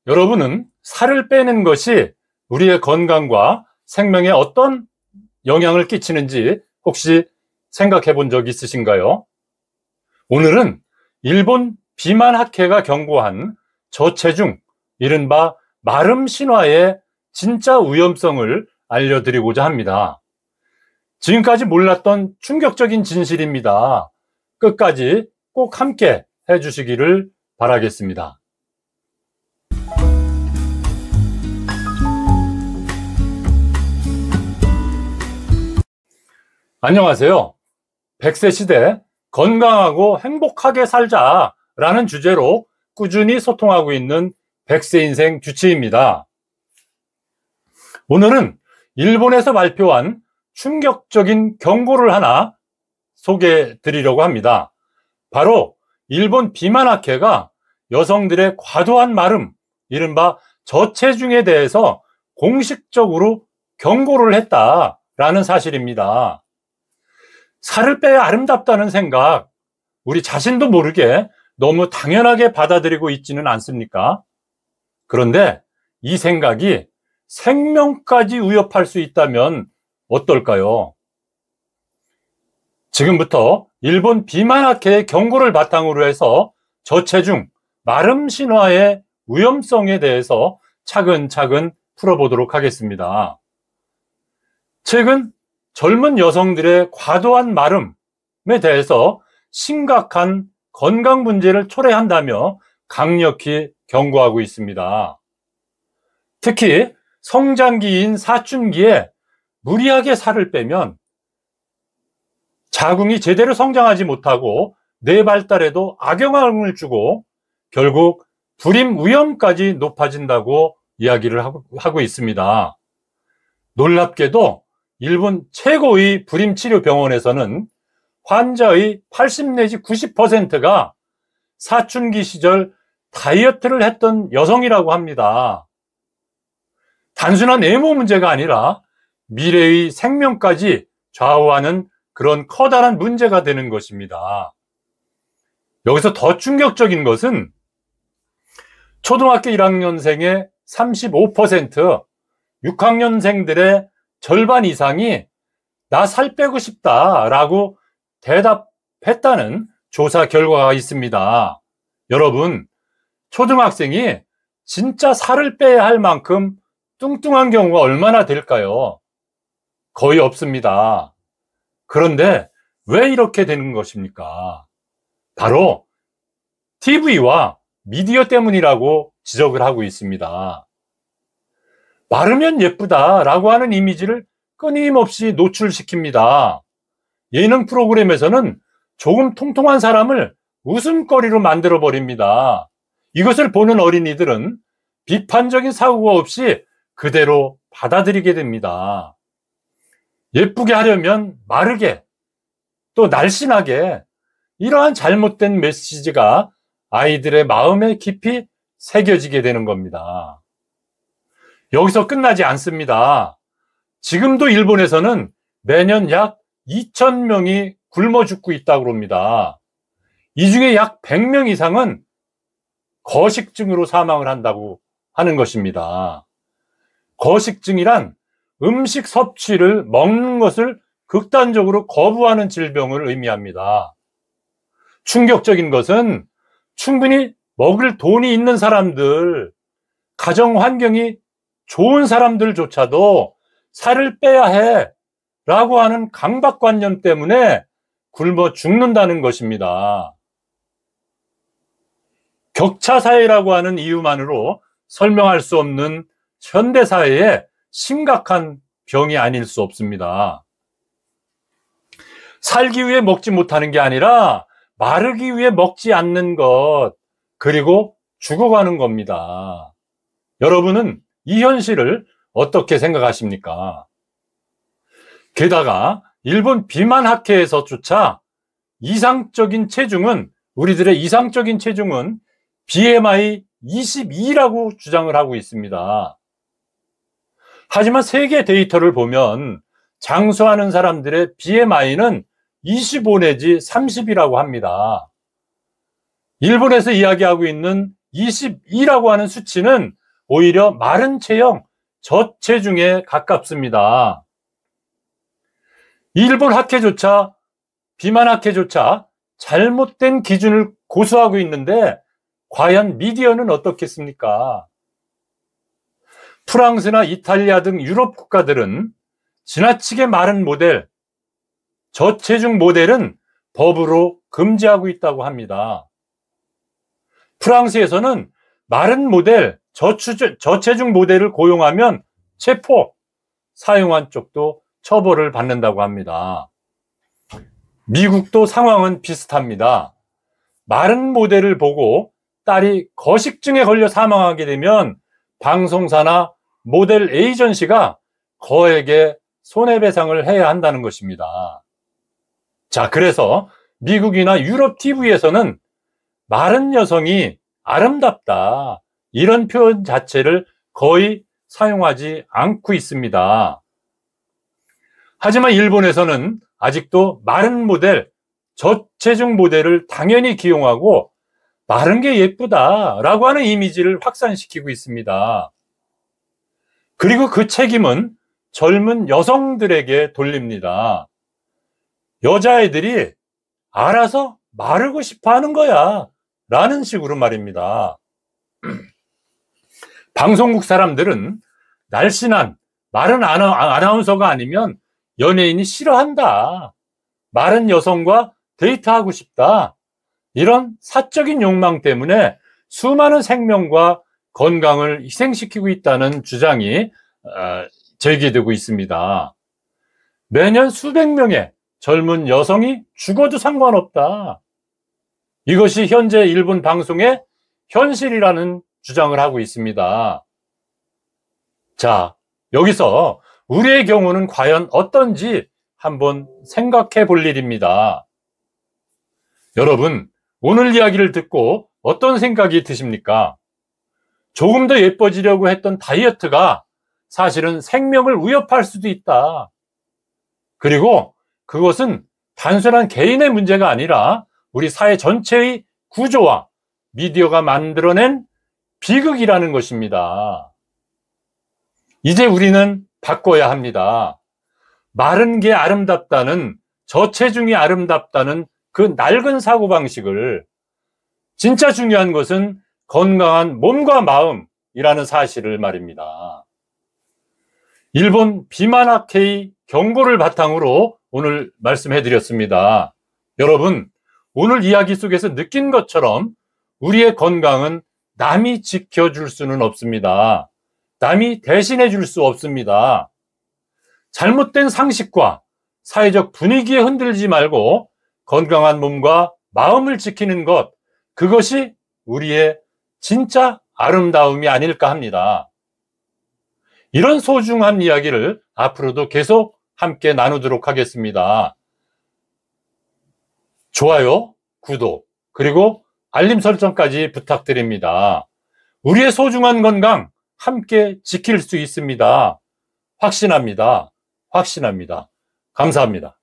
여러분은 살을 빼는 것이 우리의 건강과 생명에 어떤 영향을 끼치는지 혹시 생각해 본 적 있으신가요? 오늘은 일본 비만학회가 경고한 저체중, 이른바 마름 신화의 진짜 위험성을 알려드리고자 합니다. 지금까지 몰랐던 충격적인 진실입니다. 끝까지 꼭 함께 해주시기를 바라겠습니다. 안녕하세요. 100세 시대 건강하고 행복하게 살자라는 주제로 꾸준히 소통하고 있는 100세 인생 주치입니다. 오늘은 일본에서 발표한 충격적인 경고를 하나 소개해 드리려고 합니다. 바로 일본 비만학회가 여성들의 과도한 마름, 이른바 저체중에 대해서 공식적으로 경고를 했다라는 사실입니다. 살을 빼야 아름답다는 생각, 우리 자신도 모르게 너무 당연하게 받아들이고 있지는 않습니까? 그런데 이 생각이 생명까지 위협할 수 있다면 어떨까요? 지금부터 일본 비만학회의 경고를 바탕으로 해서 저체중, 마름 신화의 위험성에 대해서 차근차근 풀어보도록 하겠습니다. 최근 젊은 여성들의 과도한 마름에 대해서 심각한 건강 문제를 초래한다며 강력히 경고하고 있습니다. 특히 성장기인 사춘기에 무리하게 살을 빼면 자궁이 제대로 성장하지 못하고 뇌 발달에도 악영향을 주고 결국 불임 위험까지 높아진다고 이야기를 하고 있습니다. 놀랍게도 일본 최고의 불임치료병원에서는 환자의 80 내지 90%가 사춘기 시절 다이어트를 했던 여성이라고 합니다. 단순한 외모 문제가 아니라 미래의 생명까지 좌우하는 그런 커다란 문제가 되는 것입니다. 여기서 더 충격적인 것은 초등학교 1학년생의 35%, 6학년생들의 절반 이상이 나 살 빼고 싶다라고 대답했다는 조사 결과가 있습니다. 여러분, 초등학생이 진짜 살을 빼야 할 만큼 뚱뚱한 경우가 얼마나 될까요? 거의 없습니다. 그런데 왜 이렇게 되는 것입니까? 바로 TV와 미디어 때문이라고 지적을 하고 있습니다. 마르면 예쁘다라고 하는 이미지를 끊임없이 노출시킵니다. 예능 프로그램에서는 조금 통통한 사람을 웃음거리로 만들어버립니다. 이것을 보는 어린이들은 비판적인 사고가 없이 그대로 받아들이게 됩니다. 예쁘게 하려면 마르게, 또 날씬하게, 이러한 잘못된 메시지가 아이들의 마음에 깊이 새겨지게 되는 겁니다. 여기서 끝나지 않습니다. 지금도 일본에서는 매년 약 2,000명이 굶어 죽고 있다고 합니다. 이 중에 약 100명 이상은 거식증으로 사망을 한다고 하는 것입니다. 거식증이란 음식 섭취를, 먹는 것을 극단적으로 거부하는 질병을 의미합니다. 충격적인 것은 충분히 먹을 돈이 있는 사람들, 가정 환경이 좋은 사람들조차도 살을 빼야 해 라고 하는 강박관념 때문에 굶어 죽는다는 것입니다. 격차사회라고 하는 이유만으로 설명할 수 없는 현대사회의 심각한 병이 아닐 수 없습니다. 살기 위해 먹지 못하는 게 아니라 마르기 위해 먹지 않는 것, 그리고 죽어가는 겁니다. 여러분은 이 현실을 어떻게 생각하십니까? 게다가 일본 비만학회에서조차 우리들의 이상적인 체중은 BMI 22라고 주장을 하고 있습니다. 하지만 세계 데이터를 보면 장수하는 사람들의 BMI는 25 내지 30이라고 합니다. 일본에서 이야기하고 있는 22라고 하는 수치는 오히려 마른 체형, 저체중에 가깝습니다. 일본 학회조차, 비만 학회조차 잘못된 기준을 고수하고 있는데 과연 미디어는 어떻겠습니까? 프랑스나 이탈리아 등 유럽 국가들은 지나치게 마른 모델, 저체중 모델은 법으로 금지하고 있다고 합니다. 프랑스에서는 마른 모델, 저체중 모델을 고용하면 체포, 사용한 쪽도 처벌을 받는다고 합니다. 미국도 상황은 비슷합니다. 마른 모델을 보고 딸이 거식증에 걸려 사망하게 되면 방송사나 모델 에이전시가 거액의 손해배상을 해야 한다는 것입니다. 자, 그래서 미국이나 유럽 TV에서는 마른 여성이 아름답다, 이런 표현 자체를 거의 사용하지 않고 있습니다. 하지만 일본에서는 아직도 마른 모델, 저체중 모델을 당연히 기용하고 마른 게 예쁘다라고 하는 이미지를 확산시키고 있습니다. 그리고 그 책임은 젊은 여성들에게 돌립니다. 여자애들이 알아서 마르고 싶어 하는 거야 라는 식으로 말입니다. 방송국 사람들은 날씬한 마른 아나운서가 아니면 연예인이 싫어한다, 마른 여성과 데이트하고 싶다, 이런 사적인 욕망 때문에 수많은 생명과 건강을 희생시키고 있다는 주장이 제기되고 있습니다. 매년 수백 명의 젊은 여성이 죽어도 상관없다, 이것이 현재 일본 방송의 현실이라는 주장을 하고 있습니다. 자, 여기서 우리의 경우는 과연 어떤지 한번 생각해 볼 일입니다. 여러분, 오늘 이야기를 듣고 어떤 생각이 드십니까? 조금 더 예뻐지려고 했던 다이어트가 사실은 생명을 위협할 수도 있다. 그리고 그것은 단순한 개인의 문제가 아니라 우리 사회 전체의 구조와 미디어가 만들어낸 비극이라는 것입니다. 이제 우리는 바꿔야 합니다. 마른 게 아름답다는, 저체중이 아름답다는 그 낡은 사고방식을, 진짜 중요한 것은 건강한 몸과 마음이라는 사실을 말입니다. 일본 비만학회의 경고를 바탕으로 오늘 말씀해드렸습니다. 여러분, 오늘 이야기 속에서 느낀 것처럼 우리의 건강은 남이 지켜줄 수는 없습니다. 남이 대신해 줄 수 없습니다. 잘못된 상식과 사회적 분위기에 흔들리지 말고 건강한 몸과 마음을 지키는 것, 그것이 우리의 진짜 아름다움이 아닐까 합니다. 이런 소중한 이야기를 앞으로도 계속 함께 나누도록 하겠습니다. 좋아요, 구독, 그리고 알림 설정까지 부탁드립니다. 우리의 소중한 건강 함께 지킬 수 있습니다. 확신합니다. 확신합니다. 감사합니다.